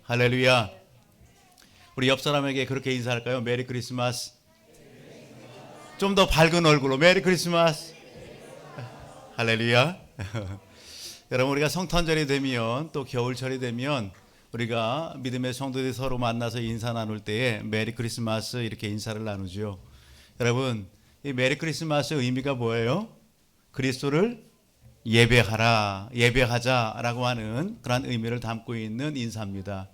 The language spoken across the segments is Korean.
할렐루야. 우리 옆 사람에게 그렇게 인사할까요? 메리 크리스마스. 좀 더 밝은 얼굴로 메리 크리스마스. 할렐루야. 여러분, 우리가 성탄절이 되면 또 겨울철이 되면 우리가 믿음의 성도들이 서로 만나서 인사 나눌 때에 메리 크리스마스 이렇게 인사를 나누죠. 여러분, 이 메리 크리스마스의 의미가 뭐예요? 그리스도를 예배하라, 예배하자라고 하는 그런 의미를 담고 있는 인사입니다.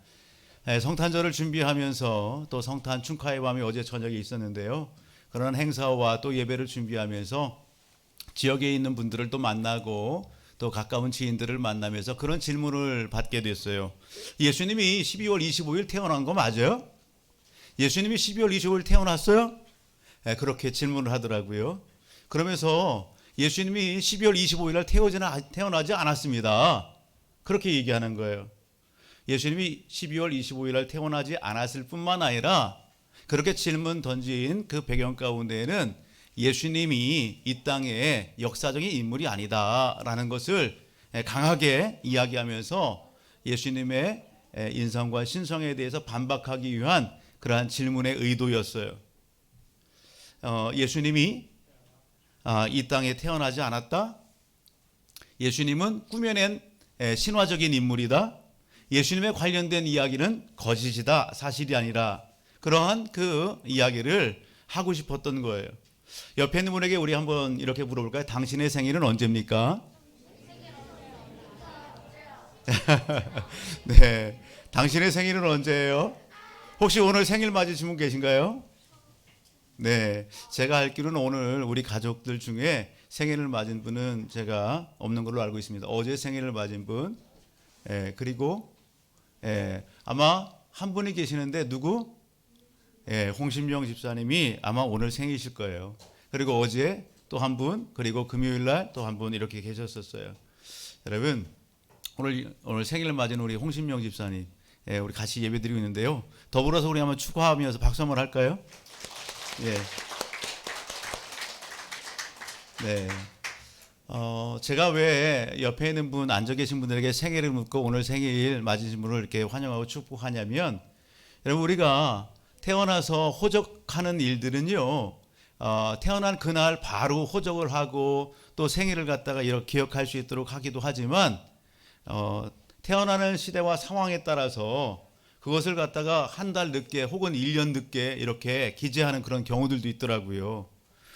성탄절을 준비하면서 또 성탄 축하의 밤이 어제 저녁에 있었는데요. 그런 행사와 또 예배를 준비하면서 지역에 있는 분들을 또 만나고 또 가까운 지인들을 만나면서 그런 질문을 받게 됐어요. 예수님이 12월 25일 태어난 거 맞아요? 예수님이 12월 25일 태어났어요? 그렇게 질문을 하더라고요. 그러면서 예수님이 12월 25일 날 태어나지 않았습니다. 그렇게 얘기하는 거예요. 예수님이 12월 25일 날 태어나지 않았을 뿐만 아니라 그렇게 질문 던진 그 배경 가운데에는 예수님이 이 땅에 역사적인 인물이 아니다라는 것을 강하게 이야기하면서 예수님의 인성과 신성에 대해서 반박하기 위한 그러한 질문의 의도였어요. 예수님이 이 땅에 태어나지 않았다? 예수님은 꾸며낸 신화적인 인물이다? 예수님에 관련된 이야기는 거짓이다, 사실이 아니라 그러한 그 이야기를 하고 싶었던 거예요. 옆에 있는 분에게 우리 한번 이렇게 물어볼까요? 당신의 생일은 언제입니까? 네, 당신의 생일은 언제예요? 혹시 오늘 생일 맞으신 분 계신가요? 네, 제가 알기로는 오늘 우리 가족들 중에 생일을 맞은 분은 제가 없는 걸로 알고 있습니다. 어제 생일을 맞은 분, 그리고 아마 한 분이 계시는데 누구? 홍심영 집사님이 아마 오늘 생일이실 거예요. 그리고 어제 또 한 분, 그리고 금요일 날 또 한 분 이렇게 계셨었어요. 여러분, 오늘 생일을 맞은 우리 홍심영 집사님, 우리 같이 예배드리고 있는데요. 더불어서 우리 한번 축하하면서 박수 한번 할까요? 예. 네. 제가 왜 옆에 있는 분, 앉아 계신 분들에게 생일을 묻고 오늘 생일 맞으신 분을 이렇게 환영하고 축복하냐면, 여러분, 우리가 태어나서 호적하는 일들은요, 태어난 그날 바로 호적을 하고 또 생일을 갖다가 이렇게 기억할 수 있도록 하기도 하지만, 태어나는 시대와 상황에 따라서 그것을 갖다가 한 달 늦게 혹은 1년 늦게 이렇게 기재하는 그런 경우들도 있더라고요.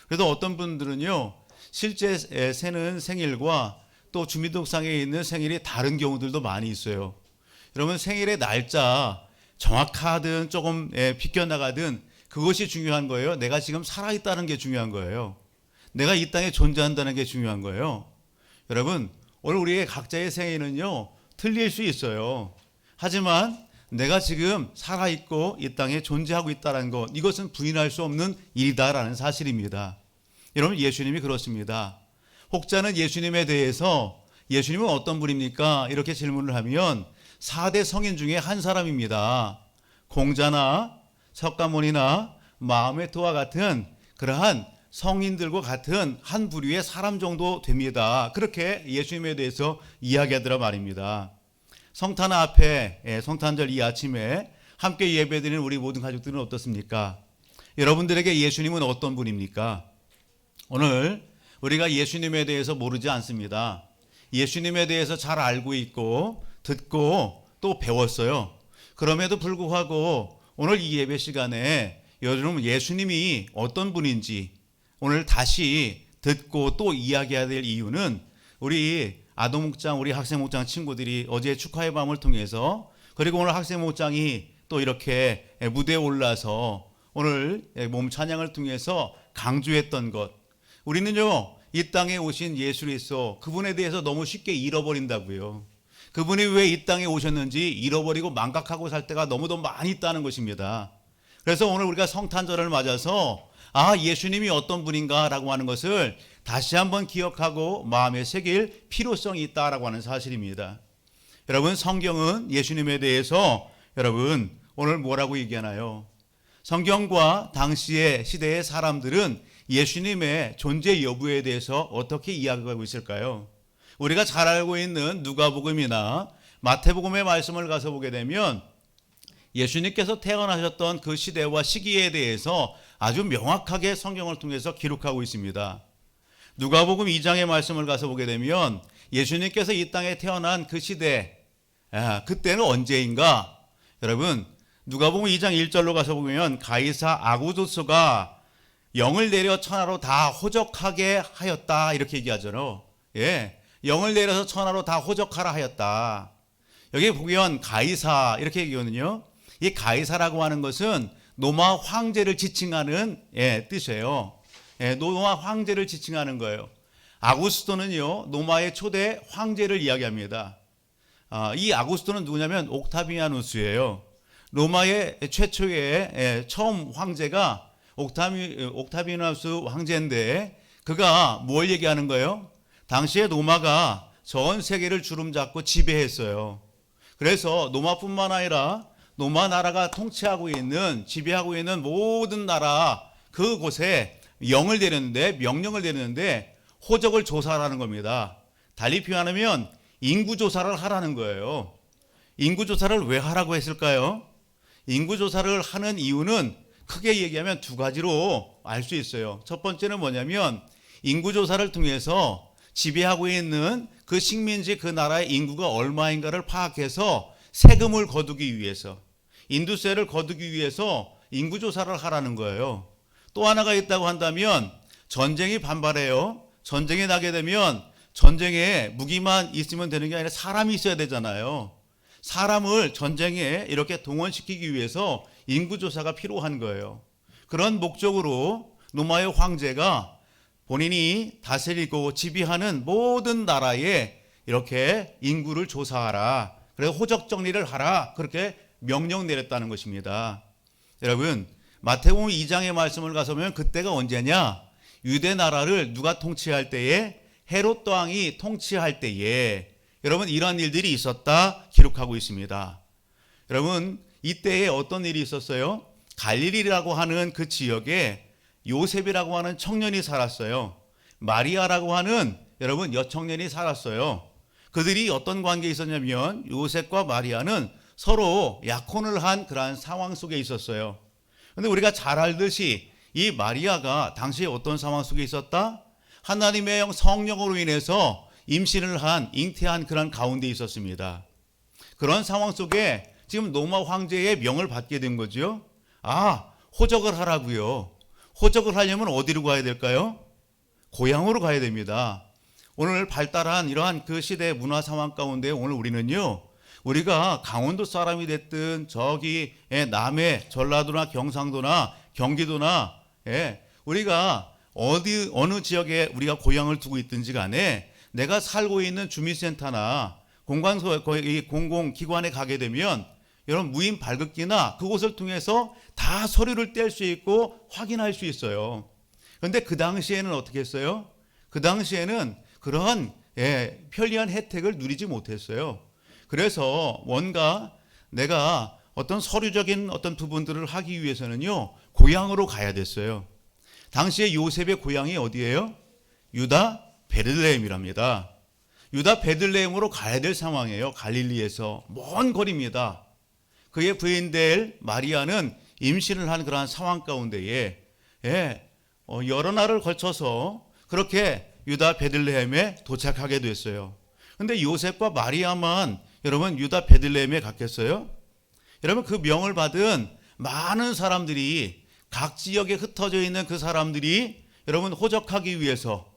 그래서 어떤 분들은요, 실제 세는 생일과 또 주민등록상에 있는 생일이 다른 경우들도 많이 있어요. 여러분, 생일의 날짜 정확하든 조금 비껴나가든 그것이 중요한 거예요. 내가 지금 살아있다는 게 중요한 거예요. 내가 이 땅에 존재한다는 게 중요한 거예요. 여러분, 오늘 우리의 각자의 생일은요, 틀릴 수 있어요. 하지만 내가 지금 살아있고 이 땅에 존재하고 있다는 것, 이것은 부인할 수 없는 일이다라는 사실입니다. 여러분, 예수님이 그렇습니다. 혹자는 예수님에 대해서 예수님은 어떤 분입니까? 이렇게 질문을 하면 4대 성인 중에 한 사람입니다. 공자나 석가모니나 마호메트와 같은 그러한 성인들과 같은 한 부류의 사람 정도 됩니다. 그렇게 예수님에 대해서 이야기하더라 말입니다. 성탄 앞에, 성탄절 이 아침에 함께 예배드리는 우리 모든 가족들은 어떻습니까? 여러분들에게 예수님은 어떤 분입니까? 오늘 우리가 예수님에 대해서 모르지 않습니다. 예수님에 대해서 잘 알고 있고 듣고 또 배웠어요. 그럼에도 불구하고 오늘 이 예배 시간에 여러분 예수님이 어떤 분인지 오늘 다시 듣고 또 이야기해야 될 이유는 우리 아동목장, 우리 학생목장 친구들이 어제 축하의 밤을 통해서 그리고 오늘 학생목장이 또 이렇게 무대에 올라서 오늘 몸 찬양을 통해서 강조했던 것, 우리는요 이 땅에 오신 예수 그리스도 그분에 대해서 너무 쉽게 잃어버린다고요. 그분이 왜 이 땅에 오셨는지 잃어버리고 망각하고 살 때가 너무도 많이 있다는 것입니다. 그래서 오늘 우리가 성탄절을 맞아서 예수님이 어떤 분인가 라고 하는 것을 다시 한번 기억하고 마음에 새길 필요성이 있다라고 하는 사실입니다. 여러분, 성경은 예수님에 대해서 여러분 오늘 뭐라고 얘기하나요? 성경과 당시의 시대의 사람들은 예수님의 존재 여부에 대해서 어떻게 이야기하고 있을까요? 우리가 잘 알고 있는 누가복음이나 마태복음의 말씀을 가서 보게 되면 예수님께서 태어나셨던 그 시대와 시기에 대해서 아주 명확하게 성경을 통해서 기록하고 있습니다. 누가복음 2장의 말씀을 가서 보게 되면 예수님께서 이 땅에 태어난 그 시대, 그때는 언제인가? 여러분, 누가복음 2장 1절로 가서 보면 가이사 아구스토스가 영을 내려 천하로 다 호적하게 하였다, 이렇게 얘기하잖아요. 영을 내려서 천하로 다 호적하라 하였다. 여기 보면 가이사 이렇게 얘기하거든요. 이 가이사라고 하는 것은 로마 황제를 지칭하는 뜻이에요. 로마 황제를 지칭하는 거예요. 아구스토는요, 로마의 초대 황제를 이야기합니다. 이 아구스토는 누구냐면 옥타비아누스예요. 로마의 최초의 처음 황제가 옥타비아누스 황제인데, 그가 뭘 얘기하는 거예요? 당시에 로마가 전 세계를 주름잡고 지배했어요. 그래서 로마뿐만 아니라 로마 나라가 통치하고 있는, 지배하고 있는 모든 나라 그곳에 명령을 내렸는데 호적을 조사하라는 겁니다. 달리 표현하면 인구조사를 하라는 거예요. 인구조사를 왜 하라고 했을까요? 인구조사를 하는 이유는 크게 얘기하면 두 가지로 알 수 있어요. 첫 번째는 뭐냐면 인구조사를 통해서 지배하고 있는 그 식민지 그 나라의 인구가 얼마인가를 파악해서 세금을 거두기 위해서, 인두세를 거두기 위해서 인구조사를 하라는 거예요. 또 하나가 있다고 한다면 전쟁이 반발해요. 전쟁이 나게 되면 전쟁에 무기만 있으면 되는 게 아니라 사람이 있어야 되잖아요. 사람을 전쟁에 이렇게 동원시키기 위해서 인구조사가 필요한 거예요. 그런 목적으로 로마의 황제가 본인이 다스리고 지배하는 모든 나라에 이렇게 인구를 조사하라, 그래서 호적 정리를 하라, 그렇게 명령 내렸다는 것입니다. 여러분, 마태복음 2장의 말씀을 가서 보면 그때가 언제냐? 유대 나라를 누가 통치할 때에? 헤롯 왕이 통치할 때에 여러분 이러한 일들이 있었다 기록하고 있습니다. 여러분, 이때에 어떤 일이 있었어요? 갈릴리라고 하는 그 지역에 요셉이라고 하는 청년이 살았어요. 마리아라고 하는 여러분 여청년이 살았어요. 그들이 어떤 관계에 있었냐면 요셉과 마리아는 서로 약혼을 한 그러한 상황 속에 있었어요. 그런데 우리가 잘 알듯이 이 마리아가 당시에 어떤 상황 속에 있었다? 하나님의 성령으로 인해서 임신을 한, 잉태한 그런 가운데 있었습니다. 그런 상황 속에 지금 로마 황제의 명을 받게 된 거죠. 호적을 하라고요. 호적을 하려면 어디로 가야 될까요? 고향으로 가야 됩니다. 오늘 발달한 이러한 그 시대의 문화 상황 가운데 오늘 우리는요, 우리가 강원도 사람이 됐든 저기 남해, 전라도나 경상도나 경기도나 우리가 어느 지역에 우리가 고향을 두고 있든지 간에 내가 살고 있는 주민센터나 공공기관에 가게 되면 여러분 무인 발급기나 그곳을 통해서 다 서류를 뗄 수 있고 확인할 수 있어요. 그런데 그 당시에는 어떻게 했어요? 그 당시에는 그러한 편리한 혜택을 누리지 못했어요. 그래서 뭔가 내가 어떤 서류적인 어떤 부분들을 하기 위해서는요, 고향으로 가야 됐어요. 당시에 요셉의 고향이 어디예요? 유다 베들레헴이랍니다. 유다 베들레헴으로 가야 될 상황이에요. 갈릴리에서 먼 거리입니다. 그의 부인될 마리아는 임신을 한 그러한 상황 가운데에 여러 날을 걸쳐서 그렇게 유다 베들레헴에 도착하게 됐어요. 그런데 요셉과 마리아만 여러분 유다 베들레헴에 갔겠어요? 여러분 그 명을 받은 많은 사람들이, 각 지역에 흩어져 있는 그 사람들이 여러분 호적하기 위해서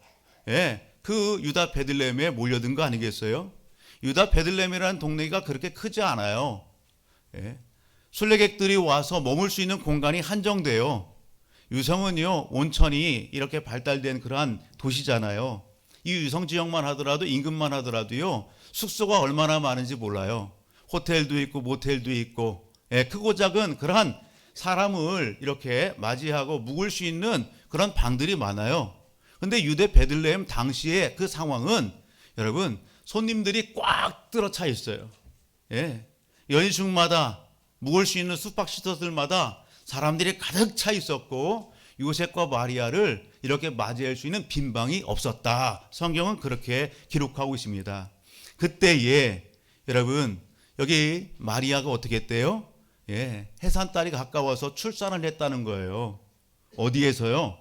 그 유다 베들레헴에 몰려든 거 아니겠어요? 유다 베들레헴이라는 동네가 그렇게 크지 않아요. 순례객들이 와서 머물 수 있는 공간이 한정돼요. 유성은요, 온천이 이렇게 발달된 그러한 도시잖아요. 이 유성 지역만 하더라도, 인근만 하더라도요, 숙소가 얼마나 많은지 몰라요. 호텔도 있고 모텔도 있고 크고 작은 그러한 사람을 이렇게 맞이하고 묵을 수 있는 그런 방들이 많아요. 그런데 유대 베들레헴 당시에 그 상황은 여러분 손님들이 꽉 들어차 있어요. 연휴마다 묵을 수 있는 숙박시설들마다 사람들이 가득 차 있었고 요셉과 마리아를 이렇게 맞이할 수 있는 빈방이 없었다. 성경은 그렇게 기록하고 있습니다. 그때에 여러분 여기 마리아가 어떻게 했대요? 해산달이 가까워서 출산을 했다는 거예요. 어디에서요?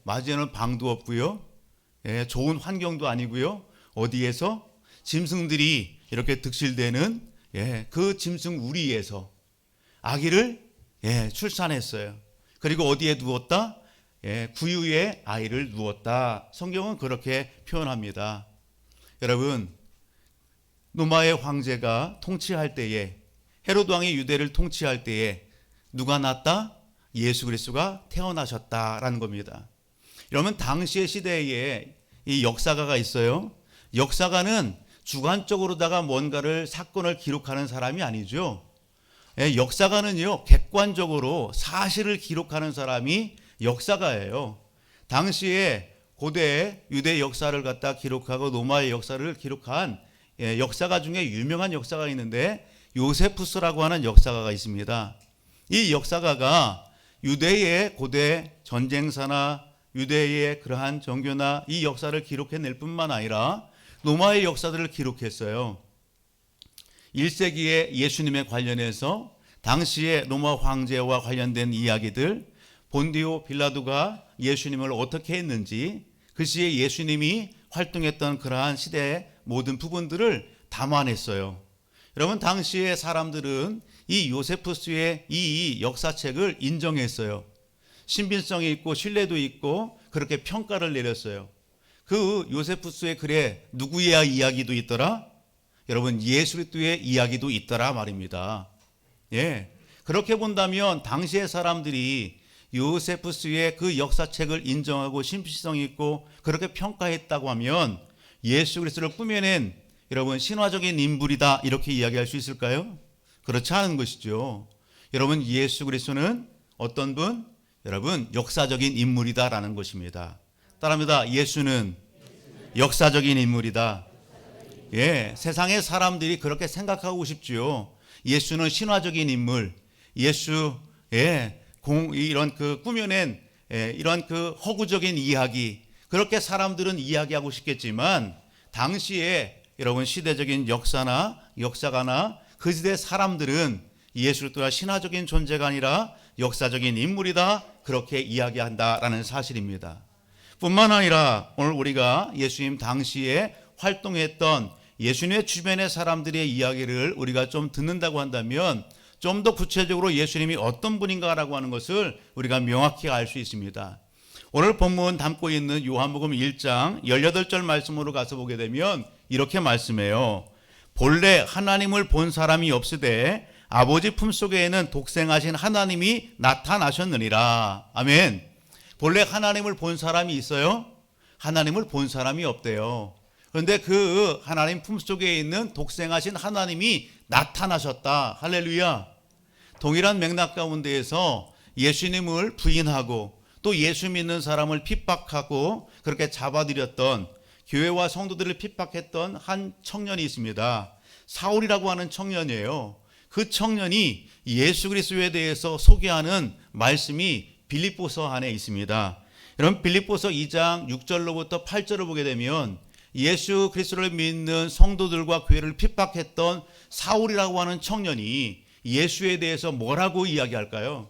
맞이하는 방도 없고요. 좋은 환경도 아니고요. 어디에서? 짐승들이 이렇게 득실되는 그 짐승 우리에서 아기를 출산했어요. 그리고 어디에 누웠다? 구유에 아이를 누웠다. 성경은 그렇게 표현합니다. 여러분, 로마의 황제가 통치할 때에, 헤로드 왕이 유대를 통치할 때에 누가 낳았다? 예수 그리스도가 태어나셨다라는 겁니다. 여러분, 당시의 시대에 이 역사가가 있어요. 역사가는 주관적으로다가 뭔가를 사건을 기록하는 사람이 아니죠. 역사가는요, 객관적으로 사실을 기록하는 사람이 역사가예요. 당시에 고대 유대 역사를 갖다 기록하고 로마의 역사를 기록한 역사가 중에 유명한 역사가 있는데 요세푸스라고 하는 역사가가 있습니다. 이 역사가가 유대의 고대 전쟁사나 유대의 그러한 정교나 이 역사를 기록해낼 뿐만 아니라 로마의 역사들을 기록했어요. 1세기에 예수님에 관련해서 당시의 로마 황제와 관련된 이야기들, 본디오 빌라도가 예수님을 어떻게 했는지, 그 시에 예수님이 활동했던 그러한 시대의 모든 부분들을 담아냈어요. 여러분, 당시의 사람들은 이 요세푸스의 이 역사책을 인정했어요. 신빙성이 있고 신뢰도 있고 그렇게 평가를 내렸어요. 그 요세푸스의 글에 누구의 이야기도 있더라? 여러분, 예수 그리스도의 이야기도 있더라 말입니다. 그렇게 본다면 당시의 사람들이 요세푸스의 그 역사책을 인정하고 신빙성 있고 그렇게 평가했다고 하면 예수 그리스도를 꾸며낸 여러분 신화적인 인물이다 이렇게 이야기할 수 있을까요? 그렇지 않은 것이죠. 여러분, 예수 그리스도는 어떤 분? 여러분, 역사적인 인물이다라는 것입니다. 따라합니다. 예수는 역사적인 인물이다. 세상의 사람들이 그렇게 생각하고 싶지요. 예수는 신화적인 인물, 예수, 이런 그 꾸며낸 이런 그 허구적인 이야기, 그렇게 사람들은 이야기하고 싶겠지만 당시에 여러분 시대적인 역사나 역사가나 그 시대 사람들은 예수 그리스도가 신화적인 존재가 아니라 역사적인 인물이다 그렇게 이야기한다라는 사실입니다. 뿐만 아니라 오늘 우리가 예수님 당시에 활동했던 예수님의 주변의 사람들의 이야기를 우리가 좀 듣는다고 한다면 좀 더 구체적으로 예수님이 어떤 분인가라고 하는 것을 우리가 명확히 알 수 있습니다. 오늘 본문 담고 있는 요한복음 1장 18절 말씀으로 가서 보게 되면 이렇게 말씀해요. 본래 하나님을 본 사람이 없으되 아버지 품속에는 독생하신 하나님이 나타나셨느니라. 아멘. 본래 하나님을 본 사람이 있어요? 하나님을 본 사람이 없대요. 그런데 그 하나님 품속에 있는 독생하신 하나님이 나타나셨다. 할렐루야. 동일한 맥락 가운데에서 예수님을 부인하고 또 예수 믿는 사람을 핍박하고 그렇게 잡아들였던 교회와 성도들을 핍박했던 한 청년이 있습니다. 사울이라고 하는 청년이에요. 그 청년이 예수 그리스도에 대해서 소개하는 말씀이 빌립보서 안에 있습니다. 여러분, 빌립보서 2장 6절로부터 8절을 보게 되면 예수 그리스도를 믿는 성도들과 교회를 핍박했던 사울이라고 하는 청년이 예수에 대해서 뭐라고 이야기할까요?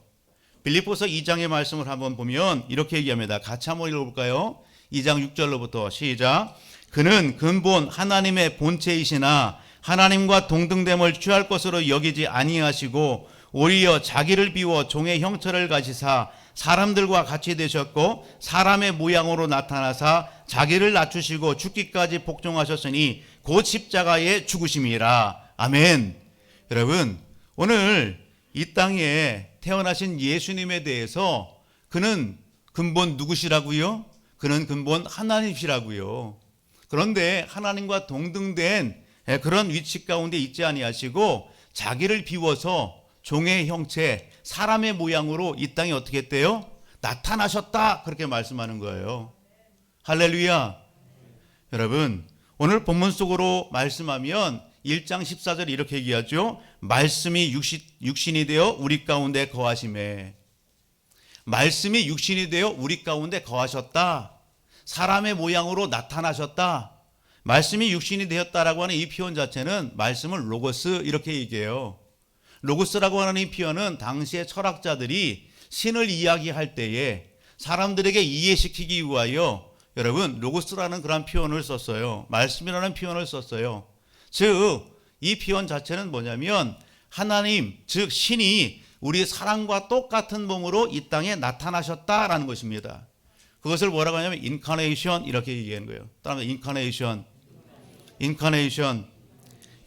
빌립보서 2장의 말씀을 한번 보면 이렇게 얘기합니다. 같이 한번 읽어볼까요? 2장 6절로부터 시작. 그는 근본 하나님의 본체이시나 하나님과 동등됨을 취할 것으로 여기지 아니하시고 오히려 자기를 비워 종의 형체를 가지사 사람들과 같이 되셨고 사람의 모양으로 나타나사 자기를 낮추시고 죽기까지 복종하셨으니 곧 십자가에 죽으심이라. 아멘. 여러분, 오늘 이 땅에 태어나신 예수님에 대해서 그는 근본 누구시라고요? 그는 근본 하나님이시라고요. 그런데 하나님과 동등된 그런 위치 가운데 있지 아니하시고 자기를 비워서 종의 형체, 사람의 모양으로 이 땅에 어떻게 했대요? 나타나셨다. 그렇게 말씀하는 거예요. 할렐루야. 여러분, 오늘 본문 속으로 말씀하면 1장 14절 이렇게 얘기하죠. 말씀이 육신이 되어 우리 가운데 거하심에. 말씀이 육신이 되어 우리 가운데 거하셨다. 사람의 모양으로 나타나셨다. 말씀이 육신이 되었다라고 하는 이 표현 자체는 말씀을 로고스 이렇게 얘기해요. 로고스라고 하는 이 표현은 당시의 철학자들이 신을 이야기할 때에 사람들에게 이해시키기 위하여 여러분 로고스라는 그런 표현을 썼어요. 말씀이라는 표현을 썼어요. 즉 이 표현 자체는 뭐냐면 하나님 즉 신이 우리 사람과 똑같은 몸으로 이 땅에 나타나셨다라는 것입니다. 그것을 뭐라고 하냐면 인카네이션 이렇게 얘기하는 거예요. 따라서 인카네이션.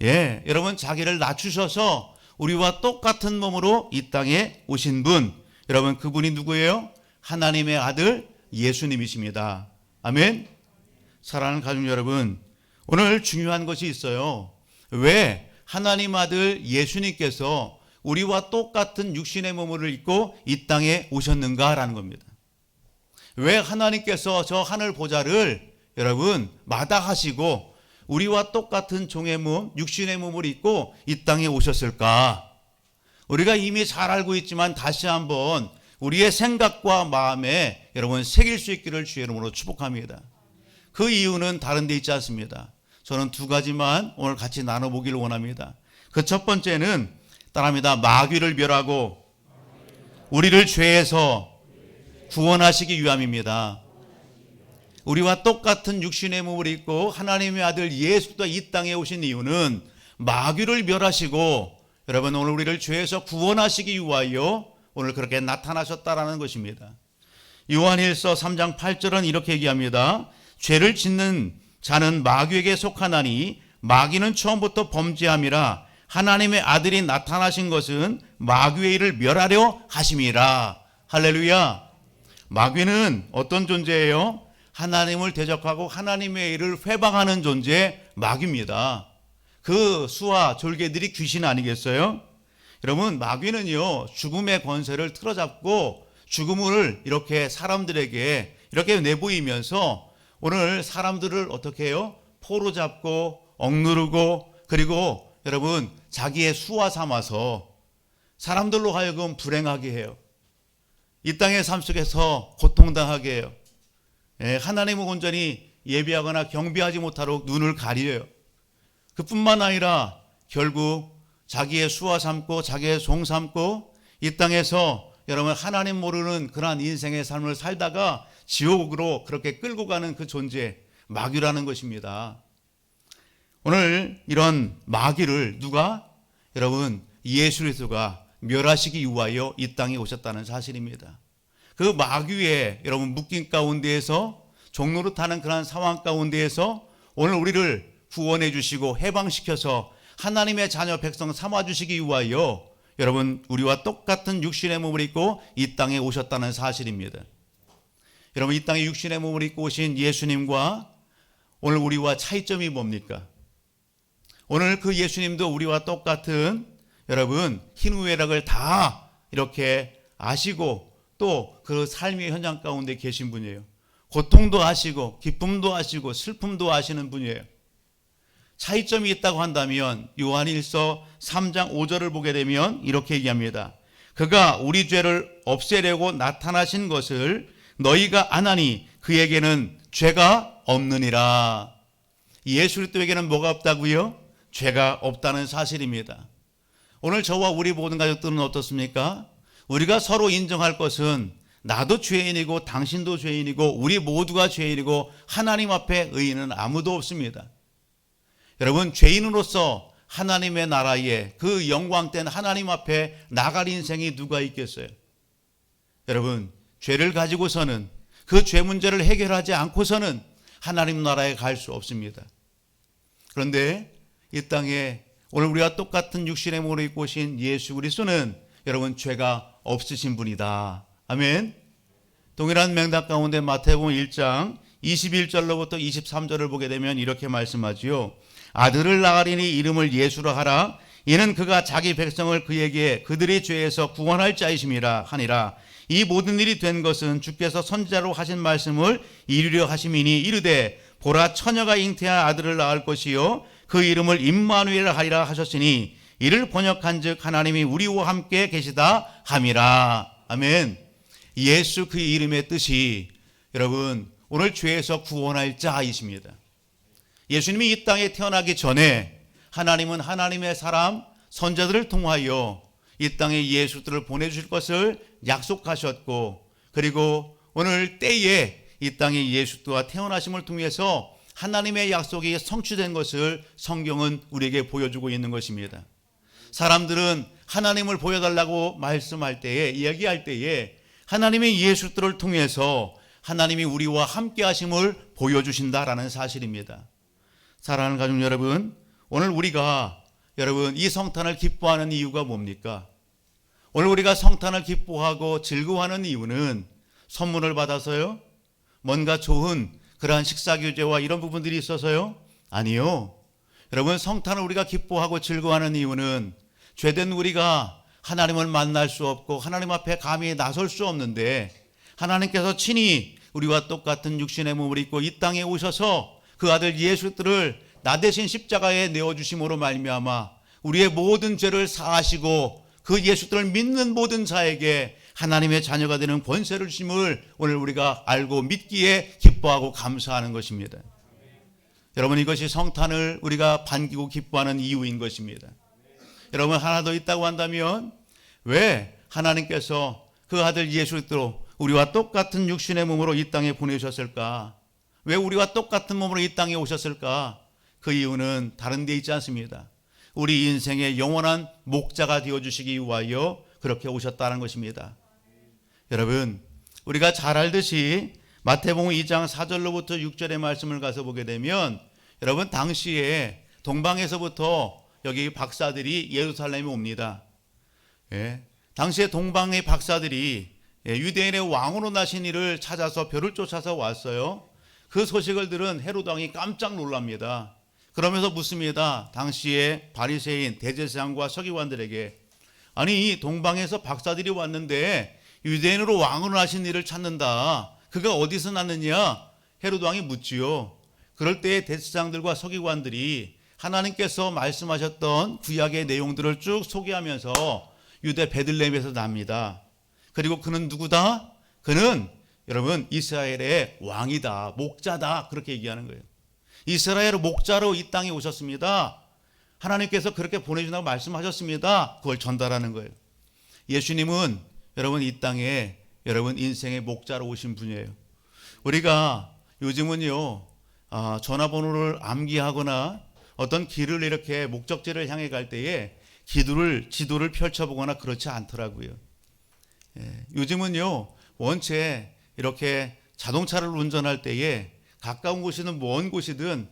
예, 여러분 자기를 낮추셔서 우리와 똑같은 몸으로 이 땅에 오신 분, 여러분 그분이 누구예요? 하나님의 아들 예수님이십니다. 아멘. 사랑하는 가족 여러분, 오늘 중요한 것이 있어요. 왜 하나님 아들 예수님께서 우리와 똑같은 육신의 몸을 입고 이 땅에 오셨는가라는 겁니다. 왜 하나님께서 저 하늘 보좌를 여러분 마다하시고 우리와 똑같은 종의 몸, 육신의 몸을 입고 이 땅에 오셨을까? 우리가 이미 잘 알고 있지만 다시 한번 우리의 생각과 마음에 여러분 새길 수 있기를 주의 이름으로 축복합니다. 그 이유는 다른 데 있지 않습니다. 저는 두 가지만 오늘 같이 나눠보기를 원합니다. 그 첫 번째는 따라합니다. 마귀를 멸하고 우리를 죄에서 구원하시기 위함입니다. 우리와 똑같은 육신의 몸을 입고 하나님의 아들 예수가 이 땅에 오신 이유는 마귀를 멸하시고 여러분 오늘 우리를 죄에서 구원하시기 위하여 오늘 그렇게 나타나셨다라는 것입니다. 요한일서 3장 8절은 이렇게 얘기합니다. 죄를 짓는 자는 마귀에게 속하나니 마귀는 처음부터 범죄함이라 하나님의 아들이 나타나신 것은 마귀의 일을 멸하려 하심이라. 할렐루야. 마귀는 어떤 존재예요? 하나님을 대적하고 하나님의 일을 회방하는 존재 마귀입니다. 그 수와 졸개들이 귀신 아니겠어요? 여러분 마귀는요 죽음의 권세를 틀어잡고 죽음을 이렇게 사람들에게 이렇게 내보이면서 오늘 사람들을 어떻게 해요? 포로 잡고 억누르고 그리고 여러분 자기의 수와 삼아서 사람들로 하여금 불행하게 해요. 이 땅의 삶 속에서 고통당하게 해요. 하나님을 온전히 예배하거나 경배하지 못하도록 눈을 가려요. 그뿐만 아니라 결국 자기의 수와 삼고 자기의 종 삼고 이 땅에서 여러분 하나님 모르는 그러한 인생의 삶을 살다가 지옥으로 그렇게 끌고 가는 그 존재 마귀라는 것입니다. 오늘 이런 마귀를 누가? 여러분 예수 그리스도가 멸하시기 위하여 이 땅에 오셨다는 사실입니다. 그 마귀의 여러분 묶임 가운데에서 종로로 타는 그런 상황 가운데에서 오늘 우리를 구원해 주시고 해방시켜서 하나님의 자녀 백성 삼아 주시기 위하여 여러분 우리와 똑같은 육신의 몸을 입고 이 땅에 오셨다는 사실입니다. 여러분 이 땅에 육신의 몸을 입고 오신 예수님과 오늘 우리와 차이점이 뭡니까? 오늘 그 예수님도 우리와 똑같은 여러분 희노애락을 다 이렇게 아시고 또 그 삶의 현장 가운데 계신 분이에요. 고통도 아시고 기쁨도 아시고 슬픔도 아시는 분이에요. 차이점이 있다고 한다면 요한일서 3장 5절을 보게 되면 이렇게 얘기합니다. 그가 우리 죄를 없애려고 나타나신 것을 너희가 아나니 그에게는 죄가 없느니라. 예수 그리스도에게는 뭐가 없다고요? 죄가 없다는 사실입니다. 오늘 저와 우리 모든 가족들은 어떻습니까? 우리가 서로 인정할 것은 나도 죄인이고 당신도 죄인이고 우리 모두가 죄인이고 하나님 앞에 의인은 아무도 없습니다. 여러분 죄인으로서 하나님의 나라에 그 영광된 하나님 앞에 나갈 인생이 누가 있겠어요? 여러분 죄를 가지고서는 그 죄 문제를 해결하지 않고서는 하나님 나라에 갈 수 없습니다. 그런데 이 땅에 오늘 우리와 똑같은 육신의 몸을 입고 오신 예수 그리스도는 여러분 죄가 없으신 분이다. 아멘. 동일한 맹단 가운데 마태복음 1장 21절로부터 23절을 보게 되면 이렇게 말씀하지요. 아들을 낳으리니 이름을 예수라 하라. 이는 그가 자기 백성을 그에게 그들의 죄에서 구원할 자이심이라 하니라. 이 모든 일이 된 것은 주께서 선지자로 하신 말씀을 이루려 하심이니 이르되 보라 처녀가 잉태한 아들을 낳을 것이요 그 이름을 임마누엘 하리라 하셨으니 이를 번역한즉 하나님이 우리와 함께 계시다 함이라. 아멘. 예수 그 이름의 뜻이 여러분 오늘 죄에서 구원할 자이십니다. 예수님이 이 땅에 태어나기 전에 하나님은 하나님의 사람 선자들을 통하여 이 땅에 예수들을 보내주실 것을 약속하셨고, 그리고 오늘 때에 이 땅에 예수와 태어나심을 통해서 하나님의 약속이 성취된 것을 성경은 우리에게 보여주고 있는 것입니다. 사람들은 하나님을 보여달라고 말씀할 때에, 이야기할 때에 하나님의 예수들을 통해서 하나님이 우리와 함께 하심을 보여주신다라는 사실입니다. 사랑하는 가족 여러분, 오늘 우리가 여러분 이 성탄을 기뻐하는 이유가 뭡니까? 오늘 우리가 성탄을 기뻐하고 즐거워하는 이유는 선물을 받아서요? 뭔가 좋은 그러한 식사교제와 이런 부분들이 있어서요? 아니요. 여러분, 성탄을 우리가 기뻐하고 즐거워하는 이유는 죄된 우리가 하나님을 만날 수 없고 하나님 앞에 감히 나설 수 없는데, 하나님께서 친히 우리와 똑같은 육신의 몸을 입고 이 땅에 오셔서 그 아들 예수들을 나 대신 십자가에 내어주심으로 말미암아 우리의 모든 죄를 사하시고 그 예수들을 믿는 모든 자에게 하나님의 자녀가 되는 권세를 주심을 오늘 우리가 알고 믿기에 기뻐하고 감사하는 것입니다. 여러분, 이것이 성탄을 우리가 반기고 기뻐하는 이유인 것입니다. 여러분, 하나 더 있다고 한다면, 왜 하나님께서 그 아들 예수로 우리와 똑같은 육신의 몸으로 이 땅에 보내셨을까? 왜 우리와 똑같은 몸으로 이 땅에 오셨을까? 그 이유는 다른 데 있지 않습니다. 우리 인생의 영원한 목자가 되어주시기 위하여 그렇게 오셨다는 것입니다. 여러분, 우리가 잘 알듯이 마태복음 2장 4절로부터 6절의 말씀을 가서 보게 되면, 여러분, 당시에 동방에서부터 여기 박사들이 예루살렘에 옵니다. 당시에 동방의 박사들이 유대인의 왕으로 나신 이를 찾아서 별을 쫓아서 왔어요. 그 소식을 들은 헤롯 왕이 깜짝 놀랍니다. 그러면서 묻습니다. 당시에 바리새인 대제사장과 서기관들에게, 아니 이 동방에서 박사들이 왔는데 유대인으로 왕으로 나신 이를 찾는다. 그가 어디서 났느냐? 헤롯 왕이 묻지요. 그럴 때에 대제사장들과 서기관들이 하나님께서 말씀하셨던 구약의 내용들을 쭉 소개하면서 유대 베들레헴에서 납니다. 그리고 그는 누구다? 그는 여러분 이스라엘의 왕이다, 목자다, 그렇게 얘기하는 거예요. 이스라엘의 목자로 이 땅에 오셨습니다. 하나님께서 그렇게 보내준다고 말씀하셨습니다. 그걸 전달하는 거예요. 예수님은 여러분 이 땅에 여러분 인생의 목자로 오신 분이에요. 우리가 요즘은요 전화번호를 암기하거나 어떤 길을 이렇게 목적지를 향해 갈 때에 지도를 펼쳐보거나 그렇지 않더라고요. 요즘은요 원체 이렇게 자동차를 운전할 때에 가까운 곳이든 먼 곳이든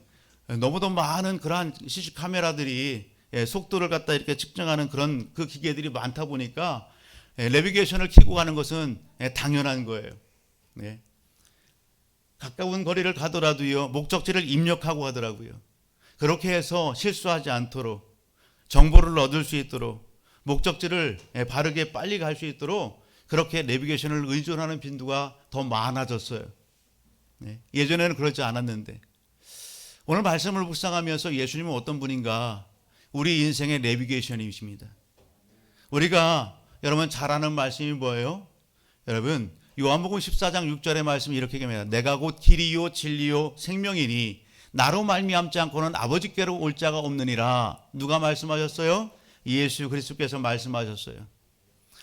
너무도 많은 그러한 CC 카메라들이 속도를 갖다 이렇게 측정하는 그런 그 기계들이 많다 보니까 내비게이션을 켜고 가는 것은 당연한 거예요. 가까운 거리를 가더라도요 목적지를 입력하고 하더라고요. 그렇게 해서 실수하지 않도록 정보를 얻을 수 있도록 목적지를 바르게 빨리 갈 수 있도록 그렇게 내비게이션을 의존하는 빈도가 더 많아졌어요. 예전에는 그렇지 않았는데, 오늘 말씀을 묵상하면서 예수님은 어떤 분인가? 우리 인생의 내비게이션이십니다. 우리가 여러분 잘 아는 말씀이 뭐예요? 여러분 요한복음 14장 6절의 말씀이 이렇게 얘기합니다. 내가 곧 길이요 진리요 생명이니 나로 말미암지 않고는 아버지께로 올 자가 없느니라. 누가 말씀하셨어요? 예수 그리스도께서 말씀하셨어요.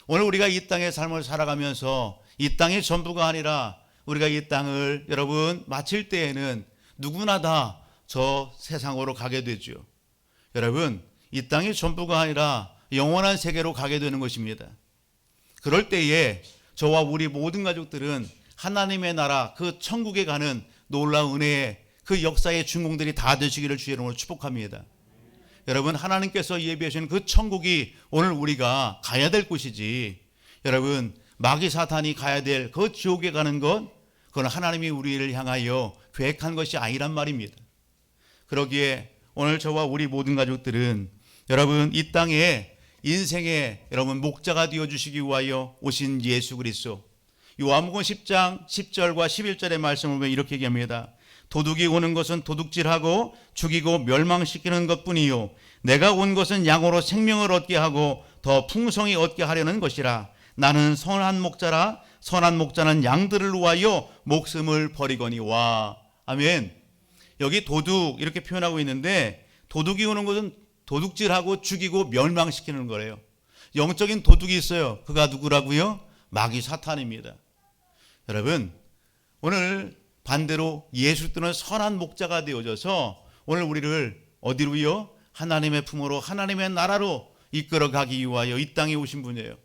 오늘 우리가 이 땅의 삶을 살아가면서 이 땅의 전부가 아니라 우리가 이 땅을 여러분 마칠 때에는 누구나 다 저 세상으로 가게 되죠. 여러분 이 땅이 전부가 아니라 영원한 세계로 가게 되는 것입니다. 그럴 때에 저와 우리 모든 가족들은 하나님의 나라 그 천국에 가는 놀라운 은혜의 그 역사의 주인공들이 다 되시기를 주의 이름으로 축복합니다. 여러분 하나님께서 예비하신 그 천국이 오늘 우리가 가야 될 곳이지, 여러분 마귀 사탄이 가야 될 그 지옥에 가는 것, 그건 하나님이 우리를 향하여 계획한 것이 아니란 말입니다. 그러기에 오늘 저와 우리 모든 가족들은 여러분 이 땅에 인생의 여러분 목자가 되어주시기 위하여 오신 예수 그리스도, 요한복음 10장 10절과 11절의 말씀을 보면 이렇게 얘기합니다. 도둑이 오는 것은 도둑질하고 죽이고 멸망시키는 것뿐이요 내가 온 것은 양으로 생명을 얻게 하고 더 풍성히 얻게 하려는 것이라. 나는 선한 목자라. 선한 목자는 양들을 위하여 목숨을 버리거니와. 아멘. 여기 도둑 이렇게 표현하고 있는데, 도둑이 오는 것은 도둑질하고 죽이고 멸망시키는 거래요. 영적인 도둑이 있어요. 그가 누구라고요? 마귀 사탄입니다. 여러분, 오늘 반대로 예수 그리스도는 선한 목자가 되어져서 오늘 우리를 어디로요? 하나님의 품으로, 하나님의 나라로 이끌어가기 위하여 이 땅에 오신 분이에요.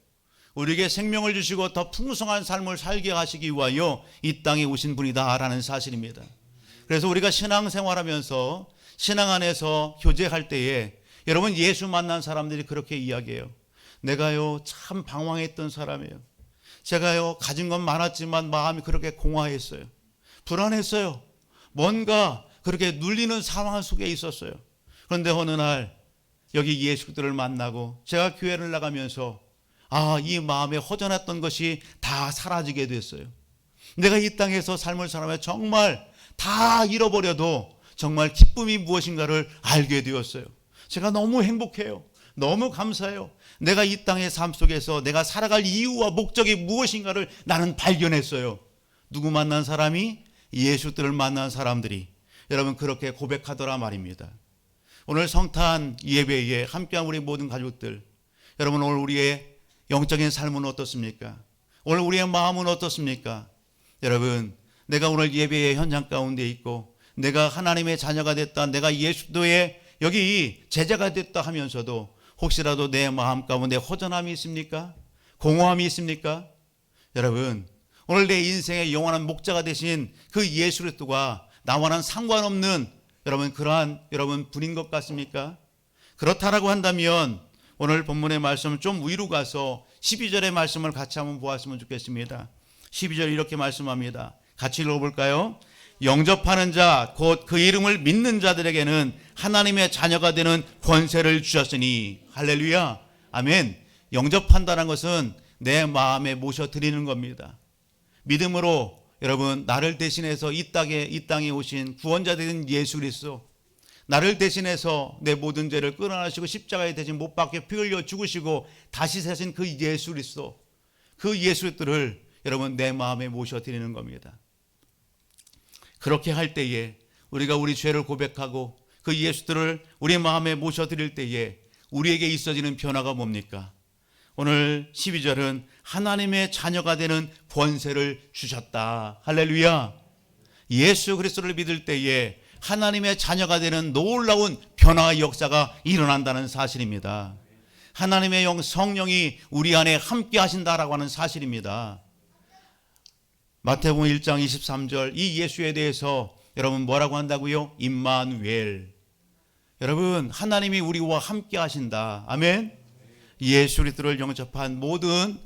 우리에게 생명을 주시고 더 풍성한 삶을 살게 하시기 위하여 이 땅에 오신 분이다라는 사실입니다. 그래서 우리가 신앙생활하면서 신앙 안에서 교제할 때에 여러분, 예수 만난 사람들이 그렇게 이야기해요. 내가요 참 방황했던 사람이에요. 제가요 가진 건 많았지만 마음이 그렇게 공허했어요. 불안했어요. 뭔가 그렇게 눌리는 상황 속에 있었어요. 그런데 어느 날 여기 예수들을 만나고 제가 교회를 나가면서 이 마음에 허전했던 것이 다 사라지게 됐어요. 내가 이 땅에서 삶을 살아면 정말 다 잃어버려도 정말 기쁨이 무엇인가를 알게 되었어요. 제가 너무 행복해요. 너무 감사해요. 내가 이 땅의 삶 속에서 내가 살아갈 이유와 목적이 무엇인가를 나는 발견했어요. 누구 만난 사람이? 예수들을 만난 사람들이 여러분 그렇게 고백하더라 말입니다. 오늘 성탄 예배에 함께한 우리 모든 가족들, 여러분 오늘 우리의 영적인 삶은 어떻습니까? 오늘 우리의 마음은 어떻습니까? 여러분, 내가 오늘 예배의 현장 가운데 있고 내가 하나님의 자녀가 됐다, 내가 예수도의 여기 제자가 됐다 하면서도 혹시라도 내 마음 가운데 허전함이 있습니까? 공허함이 있습니까? 여러분, 오늘 내 인생의 영원한 목자가 되신 그 예수 그리스도가 나와는 상관없는 여러분 그러한 여러분 분인 것 같습니까? 그렇다라고 한다면 오늘 본문의 말씀을 좀 위로 가서 12절의 말씀을 같이 한번 보았으면 좋겠습니다. 12절 이렇게 말씀합니다. 같이 읽어볼까요? 영접하는 자 곧 그 이름을 믿는 자들에게는 하나님의 자녀가 되는 권세를 주셨으니. 할렐루야, 아멘. 영접한다는 것은 내 마음에 모셔드리는 겁니다. 믿음으로 여러분 나를 대신해서 이 땅에 오신 구원자 되는 예수 그리스도, 나를 대신해서 내 모든 죄를 끌어내시고 십자가에 대신 못 박혀 피 흘려 죽으시고 다시 사신 그 예수 그리스도, 그 예수 그리스도를 여러분 내 마음에 모셔드리는 겁니다. 그렇게 할 때에 우리가 우리 죄를 고백하고 그 예수들을 우리 마음에 모셔드릴 때에 우리에게 있어지는 변화가 뭡니까? 오늘 12절은 하나님의 자녀가 되는 권세를 주셨다. 할렐루야. 예수 그리스도를 믿을 때에 하나님의 자녀가 되는 놀라운 변화의 역사가 일어난다는 사실입니다. 하나님의 성령이 우리 안에 함께 하신다라고 하는 사실입니다. 마태복음 1장 23절 이 예수에 대해서 여러분 뭐라고 한다고요? 임마누엘. 여러분 하나님이 우리와 함께 하신다. 아멘. 예수 그리스도를 영접한 모든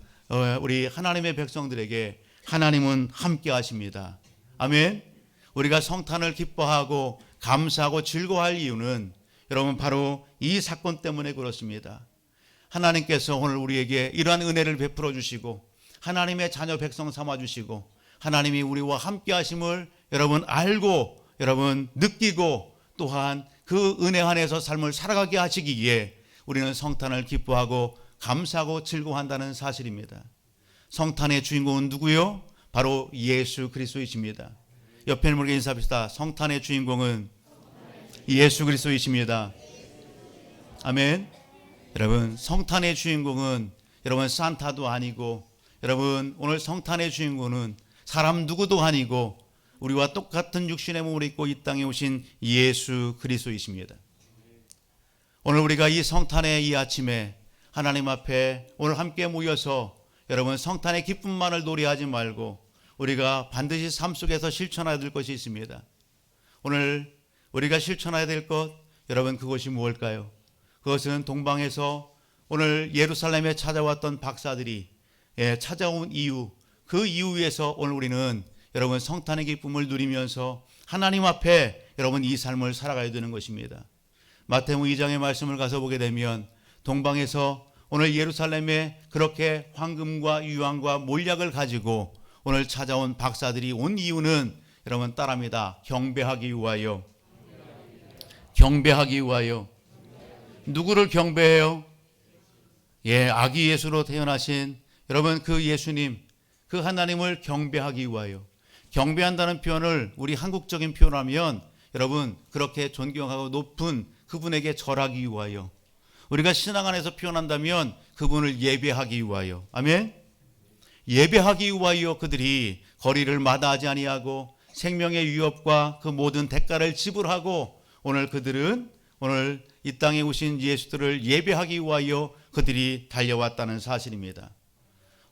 우리 하나님의 백성들에게 하나님은 함께 하십니다. 아멘. 우리가 성탄을 기뻐하고 감사하고 즐거워할 이유는 여러분 바로 이 사건 때문에 그렇습니다. 하나님께서 오늘 우리에게 이러한 은혜를 베풀어 주시고 하나님의 자녀 백성 삼아 주시고 하나님이 우리와 함께 하심을 여러분 알고 여러분 느끼고 또한 그 은혜 안에서 삶을 살아가게 하시기에 우리는 성탄을 기뻐하고 감사하고 즐거워한다는 사실입니다. 성탄의 주인공은 누구요? 바로 예수 그리스도이십니다. 옆에 있는 분에게 인사합시다. 성탄의 주인공은 예수 그리스도이십니다. 아멘. 여러분 성탄의 주인공은 여러분 산타도 아니고 여러분 오늘 성탄의 주인공은 사람 누구도 아니고 우리와 똑같은 육신의 몸을 입고 이 땅에 오신 예수 그리스도이십니다. 오늘 우리가 이 성탄의 이 아침에 하나님 앞에 오늘 함께 모여서 여러분 성탄의 기쁨만을 노래하지 말고 우리가 반드시 삶 속에서 실천해야 될 것이 있습니다. 오늘 우리가 실천해야 될 것 여러분 그것이 무엇일까요? 그것은 동방에서 오늘 예루살렘에 찾아왔던 박사들이 찾아온 이유, 그 이유에서 오늘 우리는 여러분 성탄의 기쁨을 누리면서 하나님 앞에 여러분 이 삶을 살아가야 되는 것입니다. 마태복음 2장의 말씀을 가서 보게 되면 동방에서 오늘 예루살렘에 그렇게 황금과 유황과 몰약을 가지고 오늘 찾아온 박사들이 온 이유는 여러분 따라합니다. 경배하기 위하여. 경배하기 위하여. 누구를 경배해요? 아기 예수로 태어나신 여러분 그 예수님, 그 하나님을 경배하기 위하여. 경배한다는 표현을 우리 한국적인 표현하면 여러분 그렇게 존경하고 높은 그분에게 절하기 위하여. 우리가 신앙 안에서 표현한다면 그분을 예배하기 위하여, 아멘, 예배하기 위하여 그들이 거리를 마다하지 아니하고 생명의 위협과 그 모든 대가를 지불하고 오늘 그들은 오늘 이 땅에 오신 예수들을 예배하기 위하여 그들이 달려왔다는 사실입니다.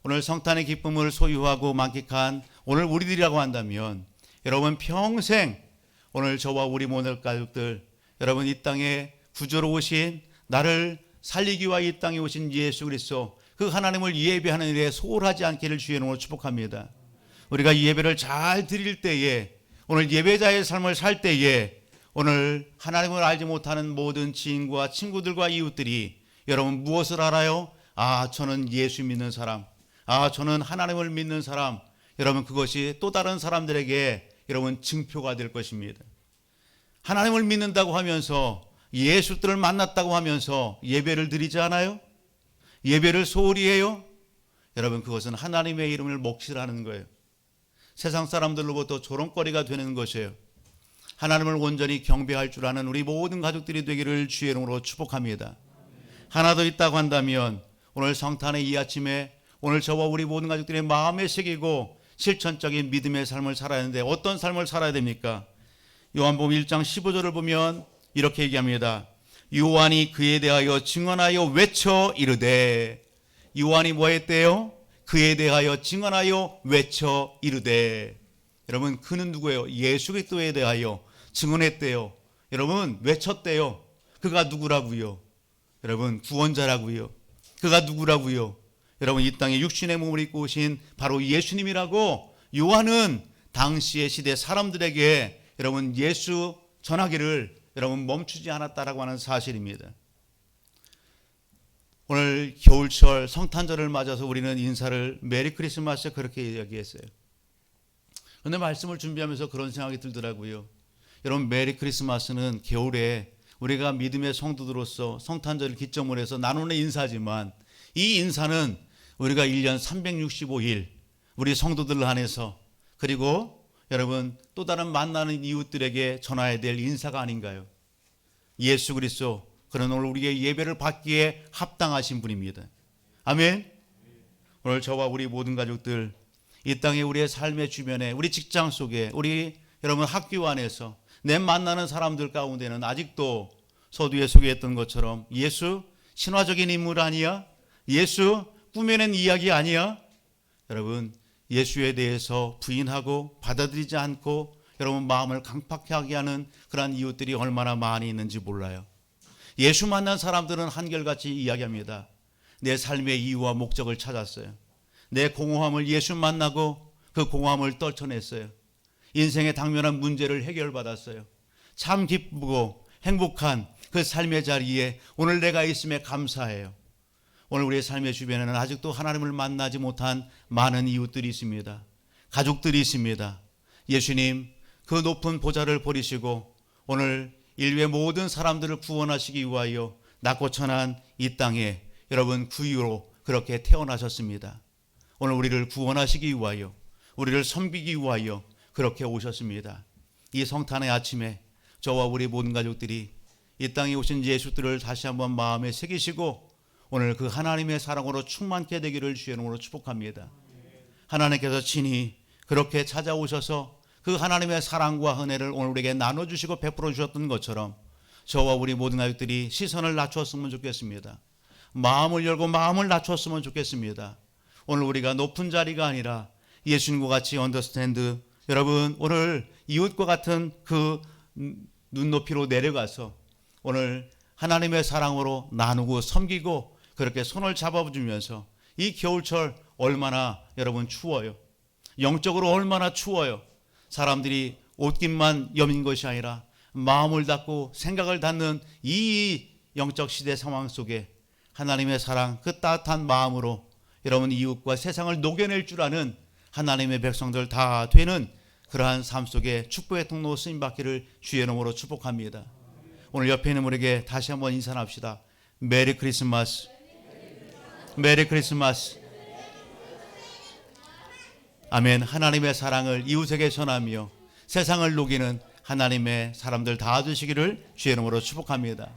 오늘 성탄의 기쁨을 소유하고 만끽한 오늘 우리들이라고 한다면 여러분 평생 오늘 저와 우리 모든 가족들, 여러분 이 땅에 구주로 오신 나를 살리기 위하여 이 땅에 오신 예수 그리스도 그 하나님을 예배하는 일에 소홀하지 않기를 주의 이름으로 축복합니다. 우리가 이 예배를 잘 드릴 때에, 오늘 예배자의 삶을 살 때에 오늘 하나님을 알지 못하는 모든 지인과 친구들과 이웃들이 여러분 무엇을 알아요? 아, 저는 예수 믿는 사람, 아, 저는 하나님을 믿는 사람. 여러분 그것이 또 다른 사람들에게 여러분 증표가 될 것입니다. 하나님을 믿는다고 하면서 예수들을 만났다고 하면서 예배를 드리지 않아요? 예배를 소홀히 해요? 여러분 그것은 하나님의 이름을 몫이라는 거예요. 세상 사람들로부터 조롱거리가 되는 것이에요. 하나님을 온전히 경배할 줄 아는 우리 모든 가족들이 되기를 주의 이름으로 축복합니다. 하나 더 있다고 한다면 오늘 성탄의 이 아침에 오늘 저와 우리 모든 가족들의 마음에 새기고 실천적인 믿음의 삶을 살아야 하는데 어떤 삶을 살아야 됩니까? 요한복음 1장 15절을 보면 이렇게 얘기합니다. 요한이 그에 대하여 증언하여 외쳐 이르되, 요한이 뭐 했대요? 그에 대하여 증언하여 외쳐 이르되. 여러분 그는 누구예요? 예수 그리스도에 대하여 증언했대요. 여러분 외쳤대요. 그가 누구라고요? 여러분 구원자라고요. 그가 누구라고요? 여러분 이 땅에 육신의 몸을 입고 오신 바로 예수님이라고 요한은 당시의 시대 사람들에게 여러분 예수 전하기를 여러분 멈추지 않았다라고 하는 사실입니다. 오늘 겨울철 성탄절을 맞아서 우리는 인사를 메리 크리스마스 그렇게 이야기했어요. 그런데 말씀을 준비하면서 그런 생각이 들더라고요. 여러분 메리 크리스마스는 겨울에 우리가 믿음의 성도들로서 성탄절을 기점으로 해서 나누는 인사지만 이 인사는 우리가 1년 365일 우리 성도들을 한해서 그리고 여러분 또 다른 만나는 이웃들에게 전해야 될 인사가 아닌가요? 예수 그리스도 그는 오늘 우리의 예배를 받기에 합당하신 분입니다. 아멘. 오늘 저와 우리 모든 가족들 이 땅에 우리의 삶의 주변에 우리 직장 속에 우리 여러분 학교 안에서 내 만나는 사람들 가운데는 아직도 서두에 소개했던 것처럼 예수 신화적인 인물 아니야? 예수 꾸며낸 이야기 아니야? 여러분 예수에 대해서 부인하고 받아들이지 않고 여러분 마음을 강팍하게 하는 그러한 이웃들이 얼마나 많이 있는지 몰라요. 예수 만난 사람들은 한결같이 이야기합니다. 내 삶의 이유와 목적을 찾았어요. 내 공허함을 예수 만나고 그 공허함을 떨쳐냈어요. 인생의 당면한 문제를 해결받았어요. 참 기쁘고 행복한 그 삶의 자리에 오늘 내가 있음에 감사해요. 오늘 우리의 삶의 주변에는 아직도 하나님을 만나지 못한 많은 이웃들이 있습니다. 가족들이 있습니다. 예수님 그 높은 보좌를 버리시고 오늘 인류의 모든 사람들을 구원하시기 위하여 낮고 천한 이 땅에 여러분 구유로 그렇게 태어나셨습니다. 오늘 우리를 구원하시기 위하여 우리를 섬기기 위하여 그렇게 오셨습니다. 이 성탄의 아침에 저와 우리 모든 가족들이 이 땅에 오신 예수들을 다시 한번 마음에 새기시고 오늘 그 하나님의 사랑으로 충만케 되기를 주의 이름으로 축복합니다. 하나님께서 친히 그렇게 찾아오셔서 그 하나님의 사랑과 은혜를 오늘 우리에게 나눠주시고 베풀어 주셨던 것처럼 저와 우리 모든 가족들이 시선을 낮췄으면 좋겠습니다. 마음을 열고 마음을 낮췄으면 좋겠습니다. 오늘 우리가 높은 자리가 아니라 예수님과 같이 언더스탠드 여러분 오늘 이웃과 같은 그 눈높이로 내려가서 오늘 하나님의 사랑으로 나누고 섬기고 그렇게 손을 잡아주면서 이 겨울철 얼마나 여러분 추워요. 영적으로 얼마나 추워요. 사람들이 옷깃만 여민 것이 아니라 마음을 닫고 생각을 닫는 이 영적 시대 상황 속에 하나님의 사랑 그 따뜻한 마음으로 여러분 이웃과 세상을 녹여낼 줄 아는 하나님의 백성들 다 되는 그러한 삶 속에 축복의 통로 쓰임받기를 주의 이름으로 축복합니다. 오늘 옆에 있는 분에게 다시 한번 인사합시다. 메리 크리스마스. 메리 크리스마스. 아멘. 하나님의 사랑을 이웃에게 전하며 세상을 녹이는 하나님의 사람들 다 되시기를 주의 이름으로 축복합니다.